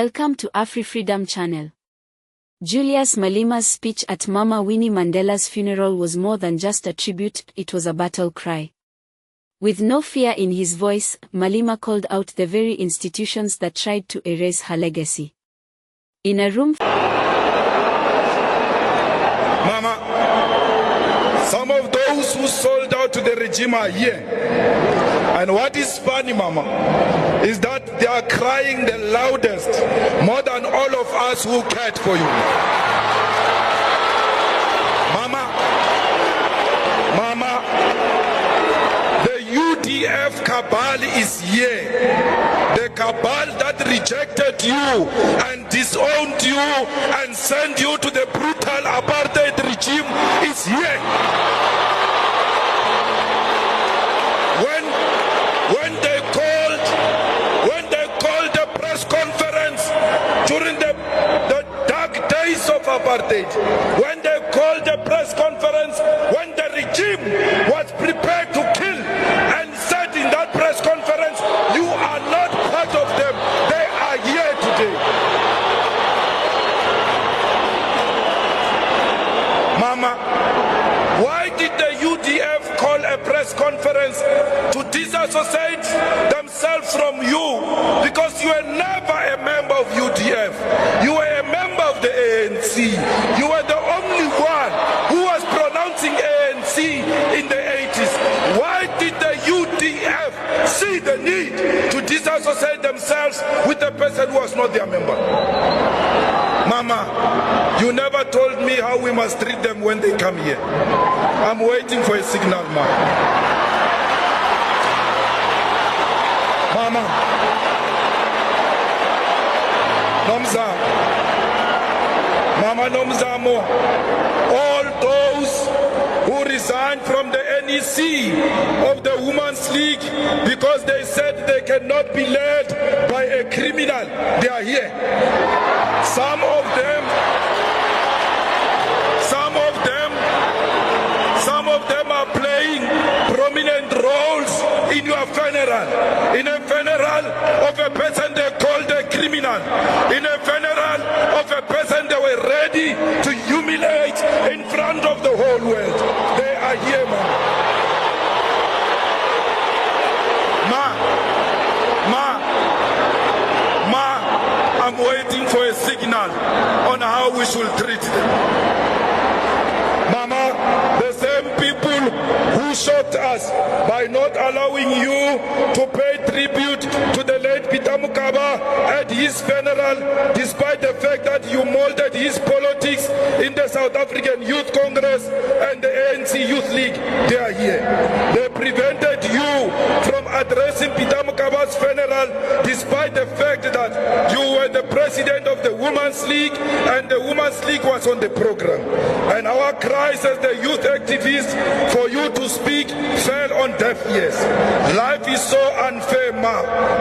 Welcome to AfriFreedom Channel. Julius Malema's speech at Mama Winnie Mandela's funeral was more than just a tribute, it was a battle cry. With no fear in his voice, Malema called out the very institutions that tried to erase her legacy. In a room... Mama, some of those who sold out to the regime are here. And what is funny, Mama, is that they are crying the loudest, more than all of us who cared for you. Mama, the UDF cabal is here. The cabal that rejected you and disowned you and sent you to the brutal apartheid regime is here. When they called the press conference during the dark days of apartheid, when they called the press conference when the regime was prepared to kill, and said in that press conference, you are not part of them, they are here today. Mama, why did the UDF call a press conference to disassociate themselves from you? Because you were never a member of UDF. You were a member of the ANC. You were the only one who was pronouncing ANC in the 80s. Why did the UDF see the need to disassociate themselves with a person who was not their member? Mama, you never told me how we must treat them when they come here. I'm waiting for a signal, Mama, Nomzamo, all those who resigned from the NEC of the Women's League because they said they cannot be led by a criminal, they are here. Some of them are playing prominent roles in your funeral. In a funeral of a person they called a criminal. In a funeral of a person they were ready to humiliate in front of the whole world. They are here, I'm waiting for a signal on how we should treat them. Mama, the same people who shot us by not allowing you to pay tribute to the late Peter Mukaba at his funeral, despite the fact that you molded his politics in the South African Youth Congress and the ANC Youth League, they are here. They prevented you from addressing Peter Mukaba's funeral, despite the fact that you were the president of the Women's League and the Women's League was on the program. And our cries as the youth activists for you to speak fell on deaf ears. Life is so unfair,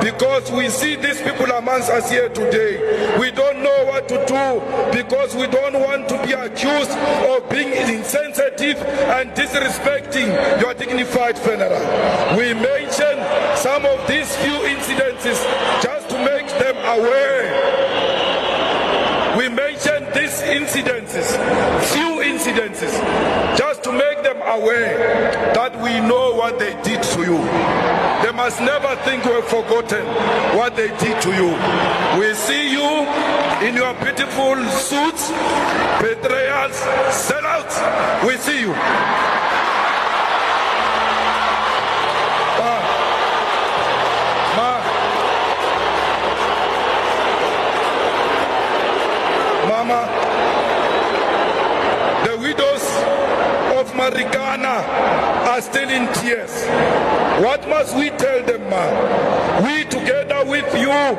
because we see these people amongst us here today. We don't know what to do because we don't want to be accused of being insensitive and disrespecting your dignified funeral. We mention some of these few incidences just to make them aware. We mention these few incidences, just to make them aware that we know what they did to you. They must never think we've forgotten what they did to you. We see you in your beautiful suits, betrayals, sellouts. We see you. Mama, the widows of Marikana are still in tears. What must we tell them, We, together with you,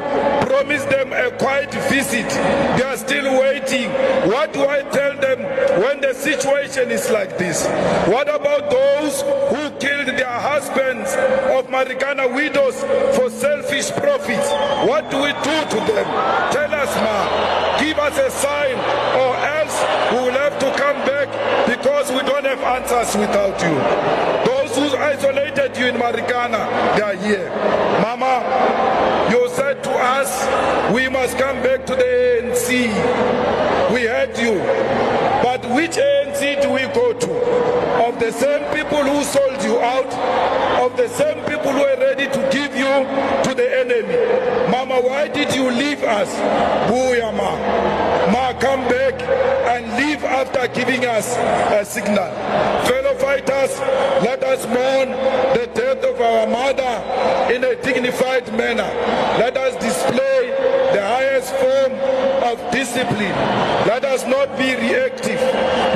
promised them a quiet visit. They are still waiting. What do I tell them when the situation is like this? What about those who killed their husbands of Marikana widows for selfish profits? What do we do to them? Tell us, Give us a sign, or else we will have to come back because we don't have answers without you. Those who isolated you in Marikana, they are here. Mama, you said to us, we must come back to the ANC. We heard you. But which ANC do we go to? Of the same people who sold you out, of the same people who are ready to give you to the enemy. Mama, why did you leave us? Booyah, Ma, come back and leave after giving us a signal. Fellow fighters, let us mourn the death of our mother in a dignified manner. Let us display the highest form of discipline. Let us not be reactive.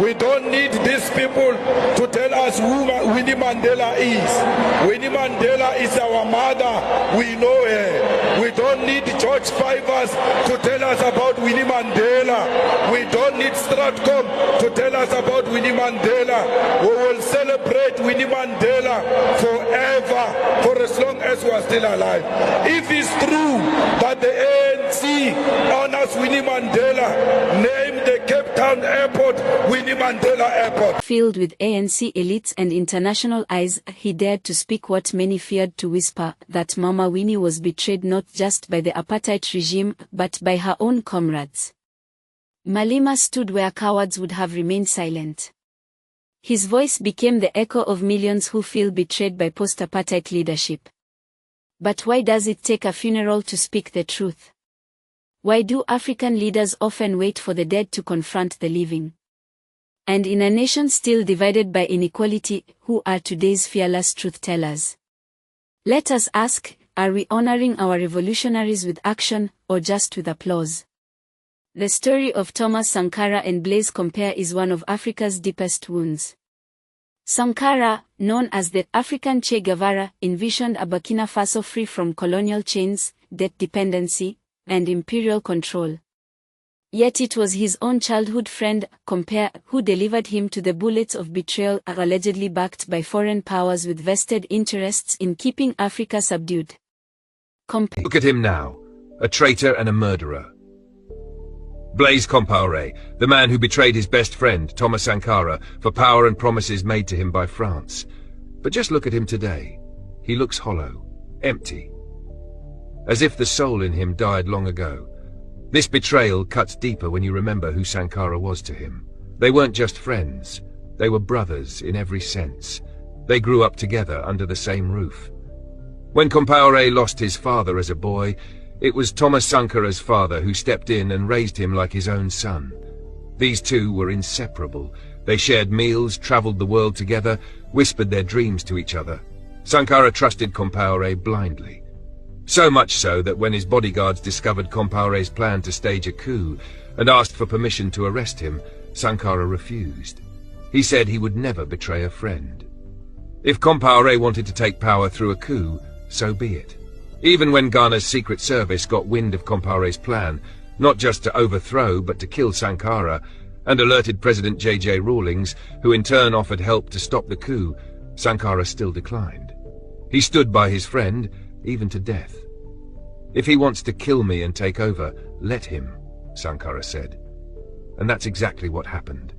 We don't need these people to tell us who Winnie Mandela is. Winnie Mandela is our mother. We know her. We don't need George Fivers to tell us about Winnie Mandela. We don't need Stratcom to tell us about Winnie Mandela. We will celebrate Winnie Mandela forever, for as long as we are still alive. If it's true that the ANC honors Winnie Mandela, name the Cape Town airport Winnie Mandela Airport. Filled with ANC elites and international eyes, he dared to speak what many feared to whisper, that Mama Winnie was betrayed not just by the apartheid regime, but by her own comrades. Malema stood where cowards would have remained silent. His voice became the echo of millions who feel betrayed by post-apartheid leadership. But why does it take a funeral to speak the truth? Why do African leaders often wait for the dead to confront the living? And in a nation still divided by inequality, who are today's fearless truth-tellers? Let us ask, are we honoring our revolutionaries with action, or just with applause? The story of Thomas Sankara and Blaise Compaoré is one of Africa's deepest wounds. Sankara, known as the African Che Guevara, envisioned a Burkina Faso free from colonial chains, debt dependency, and imperial control. Yet it was his own childhood friend, Compaoré, who delivered him to the bullets of betrayal, allegedly backed by foreign powers with vested interests in keeping Africa subdued. Look at him now, a traitor and a murderer. Blaise Compaoré, the man who betrayed his best friend, Thomas Sankara, for power and promises made to him by France. But just look at him today. He looks hollow, empty, as if the soul in him died long ago. This betrayal cuts deeper when you remember who Sankara was to him. They weren't just friends, they were brothers in every sense. They grew up together under the same roof. When Compaoré lost his father as a boy, it was Thomas Sankara's father who stepped in and raised him like his own son. These two were inseparable. They shared meals, traveled the world together, whispered their dreams to each other. Sankara trusted Compaoré blindly. So much so that when his bodyguards discovered Compaoré's plan to stage a coup and asked for permission to arrest him, Sankara refused. He said he would never betray a friend. If Compaoré wanted to take power through a coup, so be it. Even when Ghana's Secret Service got wind of Compaoré's plan, not just to overthrow but to kill Sankara, and alerted President J.J. Rawlings, who in turn offered help to stop the coup, Sankara still declined. He stood by his friend, even to death. If he wants to kill me and take over, let him, Sankara said. And that's exactly what happened.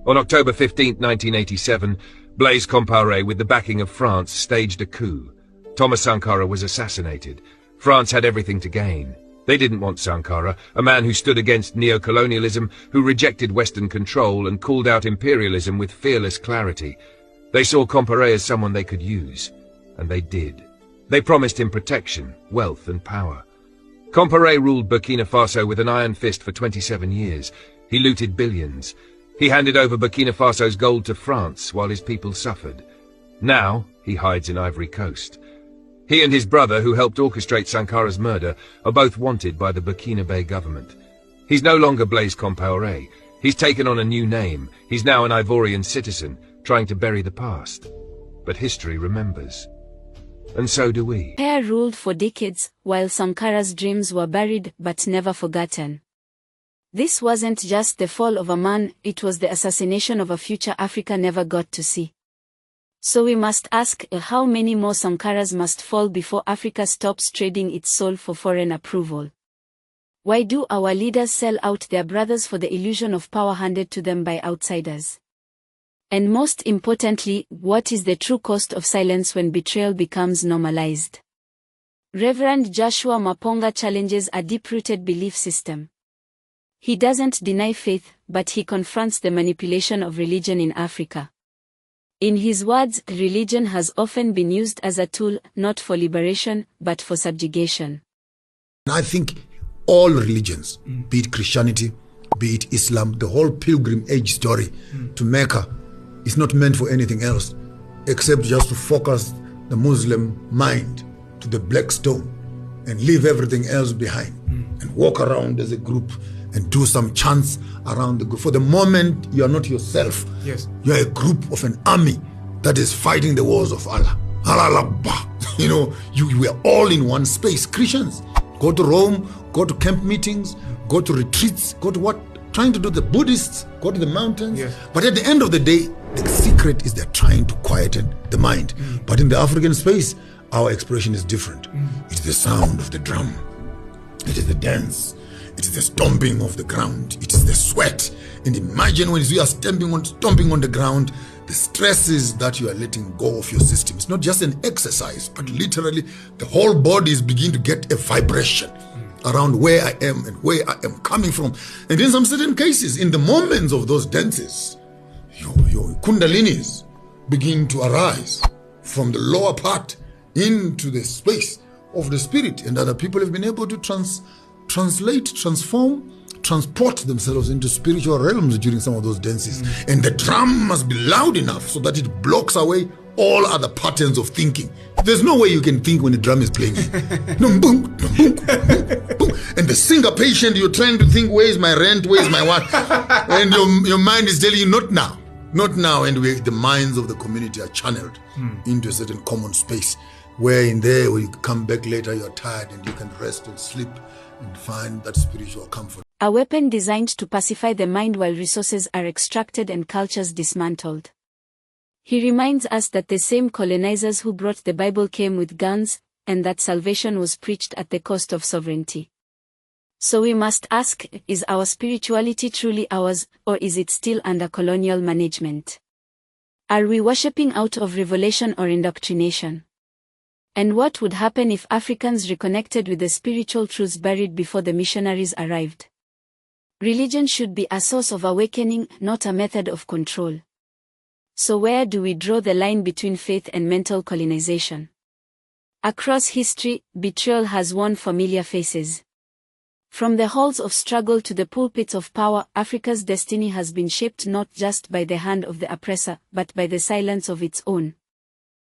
On October 15, 1987, Blaise Compaoré, with the backing of France, staged a coup. Thomas Sankara was assassinated. France had everything to gain. They didn't want Sankara, a man who stood against neo-colonialism, who rejected Western control and called out imperialism with fearless clarity. They saw Compaoré as someone they could use, and they did. They promised him protection, wealth and power. Compaoré ruled Burkina Faso with an iron fist for 27 years. He looted billions. He handed over Burkina Faso's gold to France while his people suffered. Now he hides in Ivory Coast. He and his brother, who helped orchestrate Sankara's murder, are both wanted by the Burkinabe government. He's no longer Blaise Compaoré. He's taken on a new name. He's now an Ivorian citizen, trying to bury the past. But history remembers. And so do we. Compaoré ruled for decades, while Sankara's dreams were buried but never forgotten. This wasn't just the fall of a man, it was the assassination of a future Africa never got to see. So we must ask, how many more Sankaras must fall before Africa stops trading its soul for foreign approval? Why do our leaders sell out their brothers for the illusion of power handed to them by outsiders? And most importantly, what is the true cost of silence when betrayal becomes normalized? Reverend Joshua Maponga challenges a deep-rooted belief system. He doesn't deny faith, but he confronts the manipulation of religion in Africa. In his words, religion has often been used as a tool, not for liberation, but for subjugation. I think all religions, be it Christianity, be it Islam, the whole pilgrimage story to Mecca is not meant for anything else except just to focus the Muslim mind to the black stone and leave everything else behind and walk around as a group and do some chants around the group. For the moment, you are not yourself. Yes. You are a group of an army that is fighting the wars of Allah. Allah Akbar. You know, we are all in one space. Christians, go to Rome, go to camp meetings, go to retreats, go to what? Trying to do the Buddhists, go to the mountains. Yes. But at the end of the day, the secret is they're trying to quieten the mind. But in the African space, our expression is different. It's the sound of the drum. It is the dance. It is the stomping of the ground. It is the sweat. And imagine when you are stomping on the ground, the stresses that you are letting go of your system. It's not just an exercise, but literally the whole body is beginning to get a vibration around where I am and where I am coming from. And in some certain cases, in the moments of those dances, your kundalinis begin to arise from the lower part into the space of the spirit. And other people have been able to translate, transform, transport themselves into spiritual realms during some of those dances. And the drum must be loud enough so that it blocks away all other patterns of thinking. There's no way you can think when the drum is playing. No, boom, boom, boom, boom. And the singer patient, you're trying to think, where's my rent, where's my what? And your mind is telling you, not now, not now. And the minds of the community are channeled into a certain common space where in there, when you come back later, you're tired and you can rest and sleep and find that spiritual comfort. A weapon designed to pacify the mind while resources are extracted and cultures dismantled. He reminds us that the same colonizers who brought the Bible came with guns, and that salvation was preached at the cost of sovereignty. So we must ask, is our spirituality truly ours, or is it still under colonial management? Are we worshipping out of revelation or indoctrination? And what would happen if Africans reconnected with the spiritual truths buried before the missionaries arrived? Religion should be a source of awakening, not a method of control. So where do we draw the line between faith and mental colonization? Across history, betrayal has worn familiar faces. From the halls of struggle to the pulpits of power, Africa's destiny has been shaped not just by the hand of the oppressor, but by the silence of its own.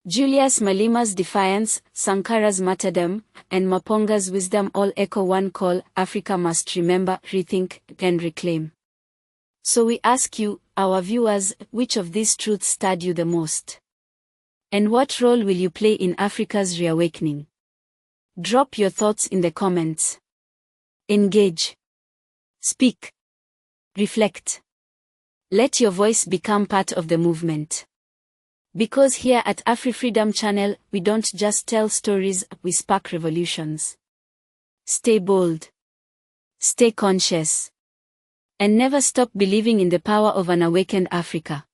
Julius Malema's defiance, Sankara's martyrdom, and Maponga's wisdom all echo one call: Africa must remember, rethink, and reclaim. So we ask you, our viewers, which of these truths stirred you the most? And what role will you play in Africa's reawakening? Drop your thoughts in the comments. Engage. Speak. Reflect. Let your voice become part of the movement. Because here at AfriFreedom Channel, we don't just tell stories, we spark revolutions. Stay bold. Stay conscious. And never stop believing in the power of an awakened Africa.